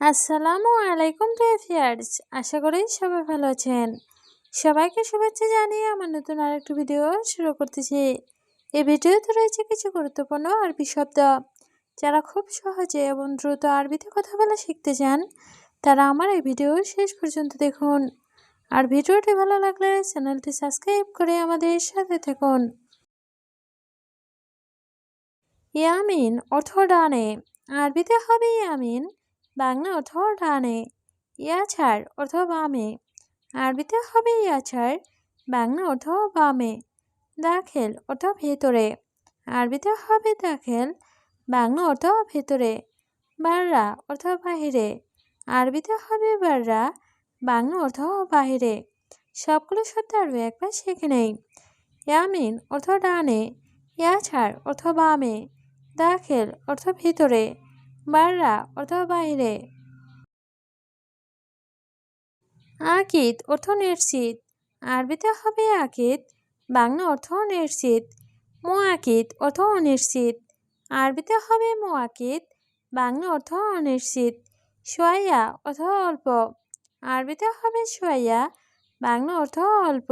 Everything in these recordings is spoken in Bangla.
আসসালামু আলাইকুম ভিউয়ার্স, আশা করি সবাই ভালো আছেন। সবাইকে শুভেচ্ছা জানিয়ে আমার নতুন আরেকটি ভিডিও শুরু করতেছি। এই ভিডিওতে রয়েছে কিছু গুরুত্বপূর্ণ আরবি শব্দ। যারা খুব সহজে এবং দ্রুত আরবিতে কথা বলা শিখতে চান, তারা আমার এই ভিডিও শেষ পর্যন্ত দেখুন। আর ভিডিওটি ভালো লাগলে চ্যানেলটি সাবস্ক্রাইব করে আমাদের সাথে থাকুন। ইয়ামিন অর্থ ডানে, আরবিতে হবে ইয়ামিন, বাংলা অর্থ ডানে। ইয়াছাড় অর্থ বামে, আরবিতে হবে ইয়াছাড়, বাংলা অর্থ বামে। দাখেল অর্থ ভেতরে, আরবিতে হবে দাখেল, বাংলা অর্থ ভেতরে। বাররা অর্থ বাহিরে, আরবিতে হবে বাররা, বাংলা অর্থ বাহিরে। সবগুলো শব্দ আরও একবার শিখে নেই। ইয়ামিন অর্থ ডানে, ইয়াছাড় অর্থ বামে, দাখেল অর্থ ভিতরে, বাররা অর্থ বাহিরে। আকিদ অর্থ নিশ্চিত, আরবিতে হবে আকিদ, বাংলা অর্থ নিশ্চিত। মুআকিদ অর্থ অনিশ্চিত, আরবিতে হবে মুআকিদ, বাংলা অর্থ অনিশ্চিত। শোয়া অর্থ অল্প, আরবিতে হবে শোয়া, বাংলা অর্থ অল্প।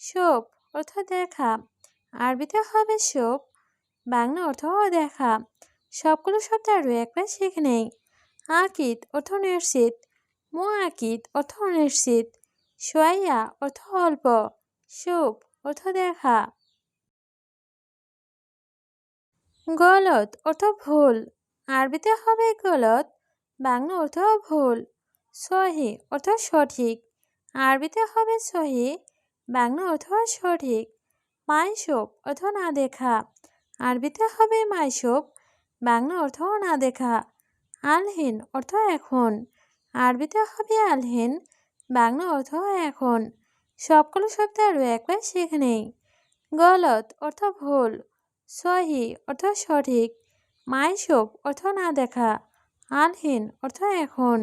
শোপ অর্থ দেখা, আরবিতে হবে শোপ, বাংলা অর্থ দেখা। সবগুলো শব্দ আরও একবার শিখে নেই। আকিদ অর্থ নিশ্চিত, মুআকিদ অর্থ অনিশ্চিত, শোয়া অর্থ অল্প, শোপ অর্থ দেখা। গলত অর্থ ভুল, আরবিতে হবে গলত, বাংলা অর্থ ভুল। সহি অর্থ সঠিক, আরবিতে হবে সহি, বাংলা অর্থ সঠিক। মাইশোপ অর্থ না দেখা, আরবিতে হবে মাইশোপ, বাংলা অর্থ না দেখা। আলহিন অর্থ এখন, আরবিতে হবে আলহিন, বাংলা অর্থ এখন। সবগুলো শব্দ আরও একবার শিখে নেই। গলত অর্থ ভুল, সহি অর্থ সঠিক, মাইশোপ অর্থ না দেখা, আলহিন অর্থ এখন।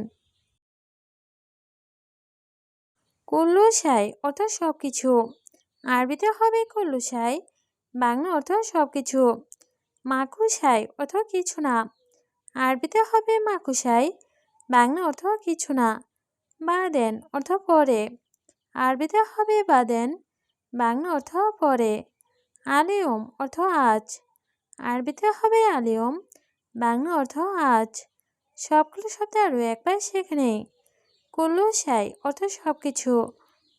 কুল্লু শাই অর্থ সব কিছু, আরবিতে হবে কুল্লু শাই, বাংলা অর্থ সব কিছু। মাকুশাই অর্থ কিছু না, আরবিতে হবে মাকুশাই, বাংলা অর্থ কিছু না। বাদেন অর্থ পরে, আরবিতে হবে বাদেন, বাংলা অর্থ পরে। আলিয়ম অর্থ আজ, আরবিতে হবে আলিয়ম, বাংলা অর্থ আজ। সবগুলো শব্দ আরও একবার শিখে নেই। কুল্লু শাই অর্থ সব কিছু,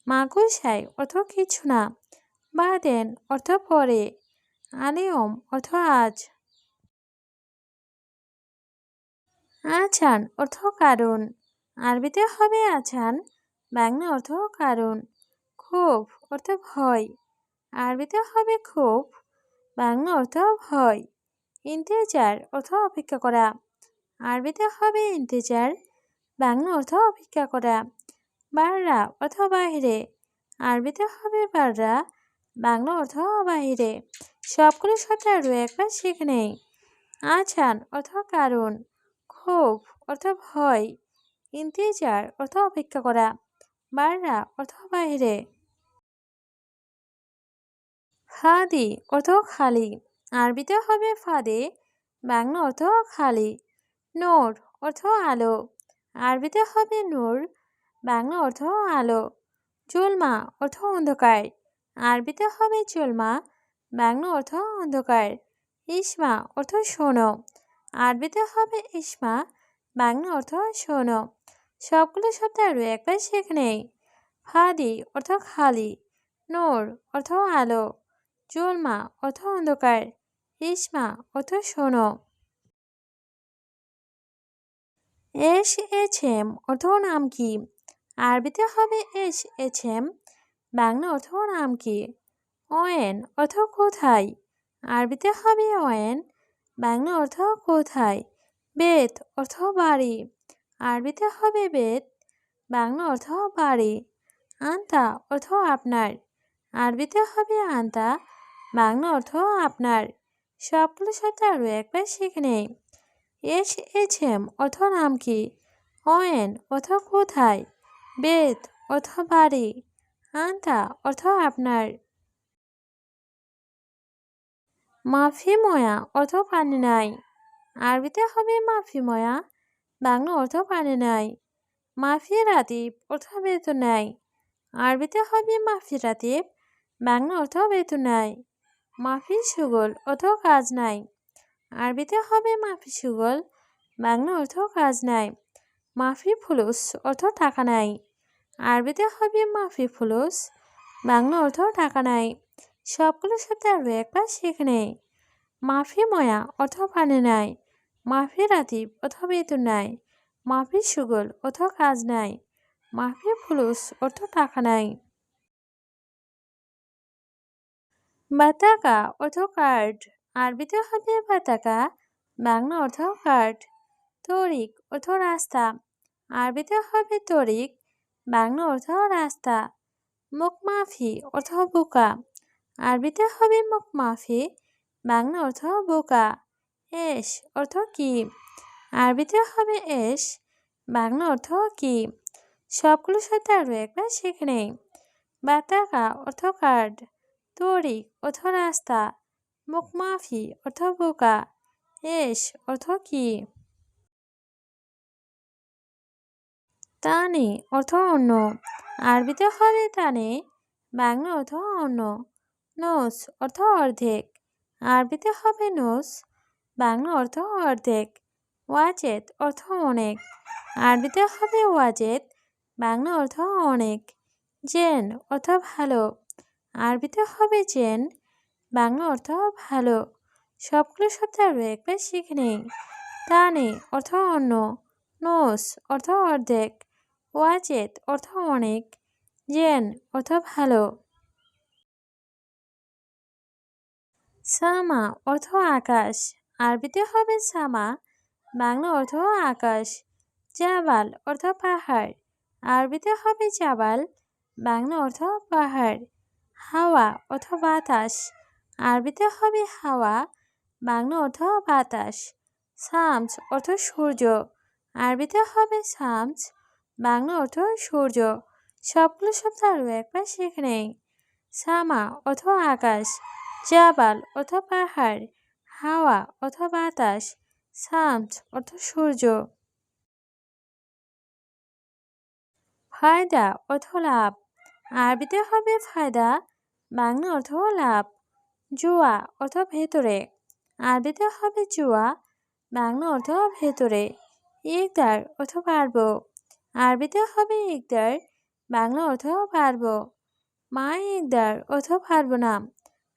মাকুশাই অর্থ কিছু না, বাদেন অর্থ পরে, আলিয়ম অর্থ আজ। আছান অর্থ কারণ, আরবিতে হবে আছান, বাংলা অর্থ কারণ। ক্ষোভ অর্থ ভয়, আরবিতে হবে ক্ষোভ, বাংলা অর্থ ভয়। ইন্তেজার অর্থ অপেক্ষা করা, আরবিতে হবে ইন্তেজার, বাংলা অর্থ অপেক্ষা করা। বাররা অর্থ বাহিরে, আরবিতে হবে বাররা, বাংলা অর্থ বাহিরে। সবগুলো শব্দ আরও একবার শিখে নেই। আছান অর্থ কারণ, ক্ষোভ অর্থ ভয়, ইন্তেজার অর্থ অপেক্ষা করা, বাররা অর্থ বাহিরে। ফাদি অর্থ খালি, আরবিতে হবে ফাদে, বাংলা অর্থ খালি। নূর অর্থ আলো, আরবিতে হবে নূর, বাংলা অর্থ আলো। জুলমা অর্থ অন্ধকার, আরবিতে হবে জুলমা, বাংলা অর্থ অন্ধকার। ইসমা অর্থ শোনো, আরবিতে হবে ইসমা, বাংলা অর্থ শোনো। সবগুলো শব্দ আরও একবার শিখে নেই। ফাদি অর্থ খালি, নূর অর্থ আলো, জুলমা অর্থ অন্ধকার, ইসমা অর্থ শোনো। এস এছএম অর্থ নাম কি, আরবিতে হবে এস এছএম, বাংলা অর্থ নাম কি। ওয়েন অর্থ কোথায়, আরবিতে হবে ওয়েন, বাংলা অর্থ কোথায়। বেত অর্থ বাড়ি, আরবিতে হবে বেত, বাংলা অর্থ বাড়ি। আন্তা অর্থ আপনার, আরবিতে হবে আন্তা, বাংলা অর্থ আপনার। সবগুলো শব্দ আরও একবার শিখে নেই। এস এছএম অর্থ নাম কি, ওয়েন অর্থ কোথায়, বেত অর্থ বাড়ি, আন্তা অর্থ আপনার। মাফি ময়া অর্থ পানি নাই, আরবিতে হবে মাফি ময়া, বাংলা অর্থ পানি নাই। মাফি রাতিব অর্থ বেতন নাই। আরবিতে হবে মাফি রাতিব, বাংলা অর্থ বেতন নাই। মাফি সুগল অর্থ কাজ নাই। আরবিতে হবে মাফি সুগল, বাংলা অর্থ কাজ নাই। মাফি ফুলুস অর্থ টাকা নাই। আরবিতে হবে মাফি ফুলুস, বাংলা অর্থ টাকা নাই। সবগুলো শব্দ আরও একবার শিখে নেই। মাফি ময়া অর্থ পানি নাই। মাফি রাতিব অর্থ বেতন নাই। মাফি সুগল অর্থ কাজ নাই। মাফি ফুলুস অর্থ টাকা নাই। বাতাকা অর্থ কার্ড। আরবিতে হবে বাতাকা, বাংলা অর্থ কার্ড। তরিক অর্থ রাস্তা। আরবিতে হবে তরিক, বাংলা অর্থ রাস্তা। মুখমাফি অর্থ বোকা। আরবিতে হবে মুখমাফি, বাংলা অর্থ বোকা। এস অর্থ কি। আরবিতে হবে এস, বাংলা অর্থ কি। সবগুলো সাথে আরও একবার শিখে নেই। বাতাকা অর্থ কার্ড, তরিক অর্থ রাস্তা, মুখমাফি অর্থ বোকা, এস অর্থ কি। তানে অর্থ অন্য। আরবিতে হবে তানে, বাংলা অর্থ অন্য। নোস অর্থ অর্ধেক। আরবিতে হবে নোস, বাংলা অর্থ অর্ধেক। ওয়াজেদ অর্থ অনেক। আরবিতে হবে ওয়াজেদ, বাংলা অর্থ অনেক। জেন অর্থ ভালো। আরবিতে হবে জেন, বাংলা অর্থ ভালো। সবগুলো শব্দ আরও একবার শিখে নেই। তানে অর্থ অন্য, নোস অর্থ অর্ধেক, ওয়াজেদ অর্থ অনেক, জেন অর্থ ভালো। সামা অর্থ আকাশ। আরবিতে হবে সামা, বাংলা অর্থ আকাশ। জাবাল অর্থ পাহাড়। আরবিতে হবে জাবাল, বাংলা অর্থ পাহাড়। হাওয়া অর্থ বাতাস। আরবিতে হবে হাওয়া, বাংলা অর্থ বাতাস। শামস অর্থ সূর্য। আরবিতে হবে শামস, বাংলা অর্থ সূর্য। সবগুলো শব্দ আরও একবার শিখে নেই। সামা অর্থ আকাশ, জাবাল অর্থ পাহাড়, হাওয়া অর্থ বাতাস, শামস অর্থ সূর্য। ফায়দা অর্থ লাভ। আরবিতে হবে ফায়দা, বাংলা অর্থ লাভ। জুয়া অর্থ ভেতরে। আরবিতে হবে জুয়া, বাংলা অর্থ ভেতরে। ইকদার অর্থ পারব। আরবিতে হবে ইকদার, বাংলা অর্থ পারব। মা ইকদার অর্থ পারব না।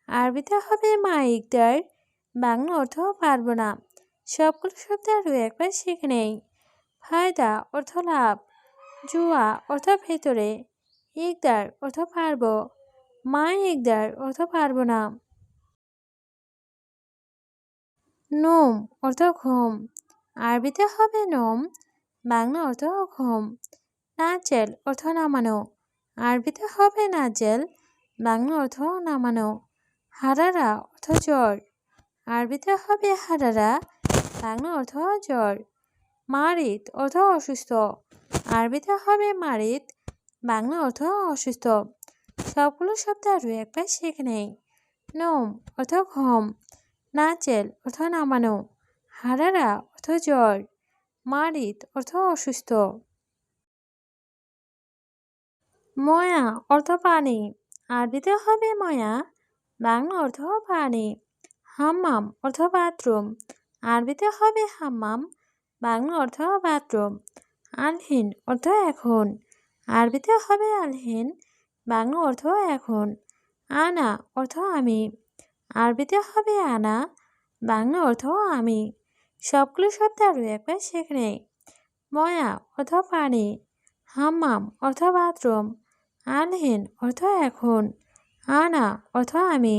আরবিতে হবে মা ইকদার, বাংলা অর্থ পারব না। সবগুলো শব্দ আরও একবার শিখে নেই। ফায়দা অর্থ লাভ, জুয়া অর্থ ভেতরে, ইকদার অর্থ পারব, মা ইকদার অর্থ পারব না। নোম অর্থ ঘুম। আরবিতে হবে নোম, বাংলা অর্থ ঘুম। নাজেল অর্থ নামানো। আরবিতে হবে নাজেল, বাংলা অর্থ নামানো। হারারা অর্থ জ্বর। আরবিতে হবে হারারা, বাংলা অর্থ জ্বর। মারিদ অর্থ অসুস্থ। আরবিতে হবে মারিদ, বাংলা অর্থ অসুস্থ। সবগুলো শব্দ আরও একবার শিখে নেই। নোম অর্থ ঘুম, নাজেল অর্থ নামানো, হারারা অর্থ জ্বর, মারিদ অর্থ অসুস্থ। ময়া অর্থ পানি। আরবিতে হবে ময়া, বাংলা অর্থ পানি। হাম্মাম অর্থ বাথরুম। আরবিতে হবে হাম্মাম, বাংলা অর্থ বাথরুম। আলহিন অর্থ এখন। আরবিতে হবে আলহিন, বাংলা অর্থ এখন। আনা অর্থ আমি। আরবিতে হবে আনা, বাংলা অর্থ আমি। সবগুলো শব্দ আরও একবার শিখে নেই। ময়া অর্থ পানি, হাম্মাম অর্থ বাথরুম, আলহিন অর্থ এখন, আনা অর্থ আমি।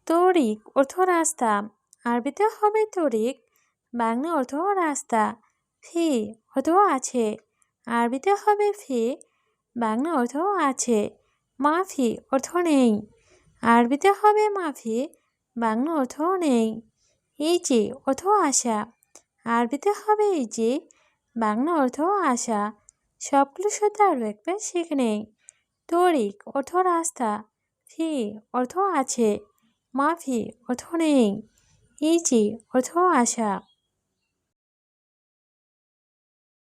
তরিক অর্থ রাস্তা। আরবিতে হবে তরিক, বাংলা অর্থ রাস্তা। ফি অর্থ আছে। আরবিতে হবে ফি, বাংলা অর্থ আছে। মাফি অর্থ নেই। আরবিতে হবে মাফি, বাংলা অর্থ নেই। ইজি অর্থ আশা। আরবিতে হবে ইজি, বাংলা অর্থ আশা। সবগুলো শব্দ আরও একবার শিখে নেই। তরিক অর্থ রাস্তা, ফি অর্থ আছে, মাফি অর্থ নেই, ইজি অর্থ আশা।